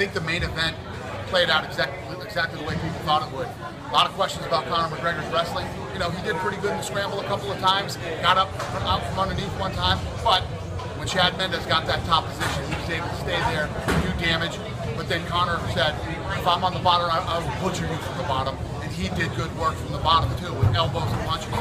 think the main event played out exactly the way people thought it would. A lot of questions about Conor McGregor's wrestling. You know, he did pretty good in the scramble a couple of times, got up out from underneath one time, but when Chad Mendes got that top position, he was able to stay there, do damage, but then Conor said, if I'm on the bottom, I will butcher you from the bottom, and he did good work from the bottom too, with elbows and punches.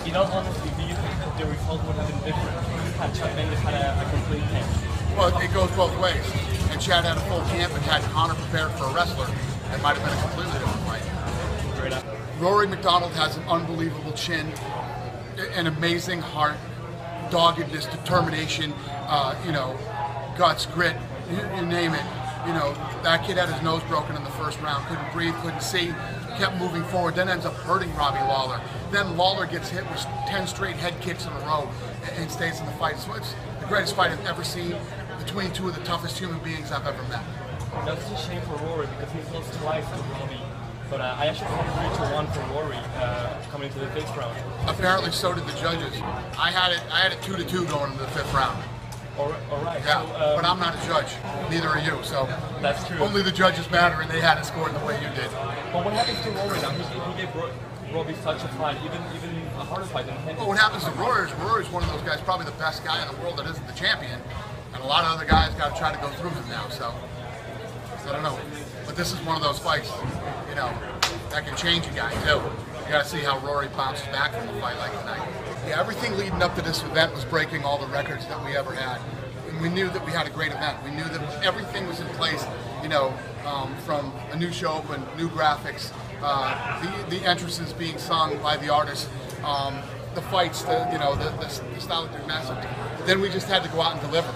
In all honesty, do you think the result would have been different had Chad Mendes had a complete camp? Well, it goes both ways. And Chad had a full camp and had Conor prepared for a wrestler. It might have been a completely different fight. Rory McDonald has an unbelievable chin, an amazing heart, doggedness, determination, you know, guts, grit, you name it. You know, that kid had his nose broken in the first round, couldn't breathe, couldn't see, kept moving forward, then ends up hurting Robbie Lawler. Then Lawler gets hit with 10 straight head kicks in a row and stays in the fight. So it's the greatest fight I've ever seen between two of the toughest human beings I've ever met. That's a shame for Rory because he's lost twice to Robbie. But I actually thought 3-1 for Rory coming into the 5th round. Apparently so did the judges. I had it 2-2 going into the 5th round. All right. Yeah, so, but I'm not a judge. Neither are you. So that's true. Only the judges matter, and they had it scored the way you did. But what happens to Rory now? He gave Robbie such a fight, even a harder fight than him. Well, what happens to Rory is Rory's one of those guys, probably the best guy in the world that isn't the champion, and a lot of other guys got to try to go through him now. So I don't know. But this is one of those fights, you know, that can change a guy too. You got to see how Rory bounces back from a fight like tonight. Yeah, everything leading up to this event was breaking all the records that we ever had. And we knew that we had a great event. We knew that everything was in place, you know, from a new show open, new graphics, the entrances being sung by the artists, the fights, the stylistic message. Then we just had to go out and deliver.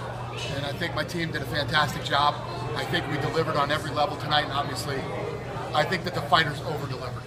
And I think my team did a fantastic job. I think we delivered on every level tonight, and obviously, I think that the fighters over-delivered.